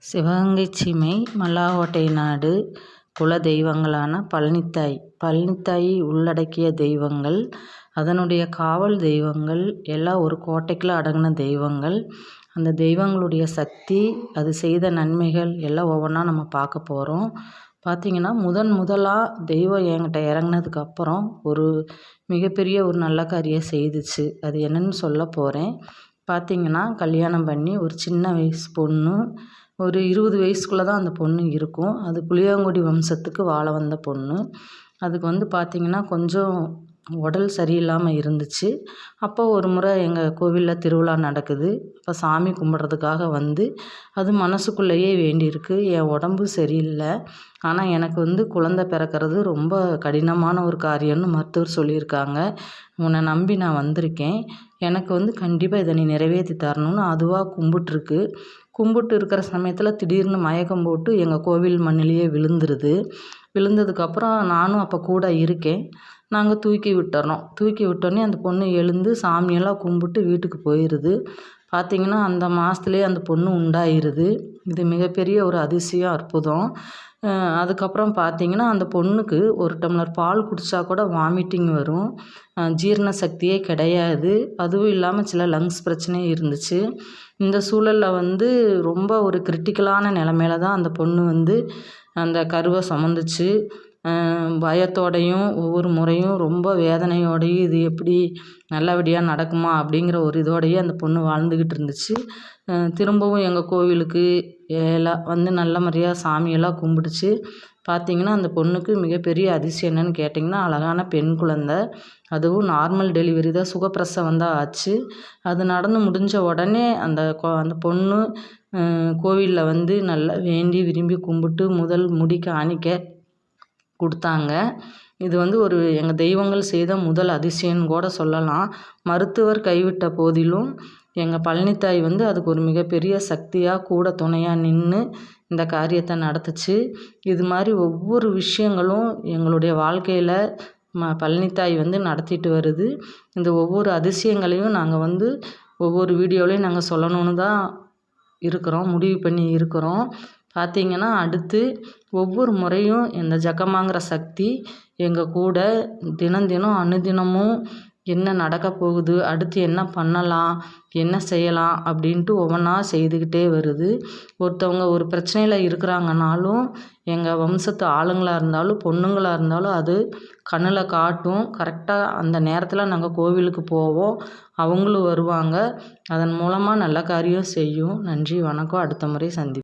சிவகங்கை சீமை மல்லாகோட்டை நாடு குல தெய்வங்களான பழனித்தாய் பழனித்தாயை உள்ளடக்கிய தெய்வங்கள், அதனுடைய காவல் தெய்வங்கள் எல்லாம் ஒரு கோட்டைக்குள்ளே அடங்கின தெய்வங்கள். அந்த தெய்வங்களுடைய சக்தி, அது செய்த நன்மைகள் எல்லாம் ஒவ்வொன்றா நம்ம பார்க்க போகிறோம். பார்த்திங்கன்னா முதலாக தெய்வம் என்கிட்ட இறங்குனதுக்கப்புறம் ஒரு மிகப்பெரிய ஒரு நல்ல காரியம் செய்துச்சு. அது என்னன்னு சொல்ல போகிறேன். பார்த்திங்கன்னா கல்யாணம் பண்ணி ஒரு சின்ன வயசு பொண்ணு, ஒரு 20 வயசுக்குள்ளே தான் அந்த பொண்ணு இருக்கும். அது புளியாங்குடி வம்சத்துக்கு வாழ வந்த பொண்ணு. அதுக்கு பார்த்திங்கன்னா கொஞ்சம் உடல் சரியில்லாமல் இருந்துச்சு. அப்போ ஒரு முறை எங்கள் கோவிலில் திருவிழா நடக்குது. அப்போ சாமி கும்பிட்றதுக்காக அது மனசுக்குள்ளேயே வேண்டியிருக்கு, என் உடம்பு சரியில்லை, ஆனால் எனக்கு குழந்தை பிறக்கிறது ரொம்ப கடினமான ஒரு காரியம்னு மருத்துவர் சொல்லியிருக்காங்க. உன்னை நம்பி நான் வந்திருக்கேன், எனக்கு கண்டிப்பாக இதை நீ நிறைவேற்றி தரணும்னு அதுவாக கும்பிட்டுருக்கு. கும்பிட்டு இருக்கிற சமயத்தில் திடீர்னு மயக்கம் போட்டு எங்கள் கோவில் மண்ணிலேயே விழுந்துருது. விழுந்ததுக்கப்புறம் நானும் அப்போ கூட இருக்கேன். நாங்கள் தூக்கி விட்டுறோம். தூக்கி விட்டோன்னே அந்த பொண்ணு எழுந்து சாமியெல்லாம் கும்பிட்டு வீட்டுக்கு போயிடுது. பார்த்திங்கன்னா அந்த மாதத்துலேயே அந்த பொண்ணு உண்டாயிருது. இது மிகப்பெரிய ஒரு அதிசயம், அற்புதம். அதுக்கப்புறம் பார்த்திங்கன்னா அந்த பொண்ணுக்கு ஒரு டம்ளர் பால் குடித்தா கூட வாமிட்டிங் வரும், ஜீரண சக்தியே கிடையாது. அதுவும் இல்லாமல் சில லங்ஸ் பிரச்சனையும் இருந்துச்சு. இந்த சூழலில் ரொம்ப ஒரு கிரிட்டிக்கலான நிலமையில தான் அந்த பொண்ணு அந்த கருவை சுமந்துச்சு. பயத்தோடையும் ஒவ்வொரு முறையும் ரொம்ப வேதனையோடையும் இது எப்படி நல்லபடியாக நடக்குமா அப்படிங்கிற ஒரு இதோடையே அந்த பொண்ணு வாழ்ந்துக்கிட்டு இருந்துச்சு. திரும்பவும் எங்கள் கோவிலுக்கு எல்லாம் நல்ல முறையாக சாமியெல்லாம் கும்பிடுச்சு. பார்த்திங்கன்னா அந்த பொண்ணுக்கு மிகப்பெரிய அதிசயம் என்னென்னு கேட்டிங்கன்னா, அழகான பெண் குழந்தை. அதுவும் நார்மல் டெலிவரி தான், சுகப்பிரசவம் தான் ஆச்சு. அது நடந்து முடிஞ்ச உடனே அந்த பொண்ணு கோவிலில் நல்லா வேண்டி விரும்பி கும்பிட்டு முதல் முடி காணிக்க கொடுத்தாங்க. இது ஒரு எங்கள் தெய்வங்கள் செய்த முதல் அதிசயம்னு கூட சொல்லலாம். மருத்துவர் கைவிட்ட போதிலும் எங்கள் பழனித்தாய் அதுக்கு ஒரு மிகப்பெரிய சக்தியாக கூட துணையாக நின்று இந்த காரியத்தை நடத்துச்சு. இது மாதிரி ஒவ்வொரு விஷயங்களும் எங்களுடைய வாழ்க்கையில் பழனித்தாய் நடத்திட்டு வருது. இந்த ஒவ்வொரு அதிசயங்களையும் நாங்கள் ஒவ்வொரு வீடியோலையும் நாங்கள் சொல்லணும்னு தான் முடிவு பண்ணி இருக்கிறோம். பார்த்திங்கன்னா அடுத்து ஒவ்வொரு முறையும் இந்த ஜக்கமாங்கிற சக்தி எங்கள் கூட தினம் அனுதினமும் என்ன நடக்க போகுது, அடுத்து என்ன பண்ணலாம், என்ன செய்யலாம் அப்படின்ட்டு ஒவ்வொன்றா செய்துக்கிட்டே வருது. ஒருத்தவங்க ஒரு பிரச்சனையில் இருக்கிறாங்கனாலும் எங்கள் வம்சத்து ஆளுங்களாக இருந்தாலும் பொண்ணுங்களாக இருந்தாலும் அது கண்ணில் காட்டும். கரெக்டாக அந்த நேரத்தில் நாங்கள் கோவிலுக்கு போவோம், அவங்களும் வருவாங்க. அதன் மூலமாக நல்ல காரியம் செய்யும். நன்றி, வணக்கம். அடுத்த முறை சந்திப்போம்.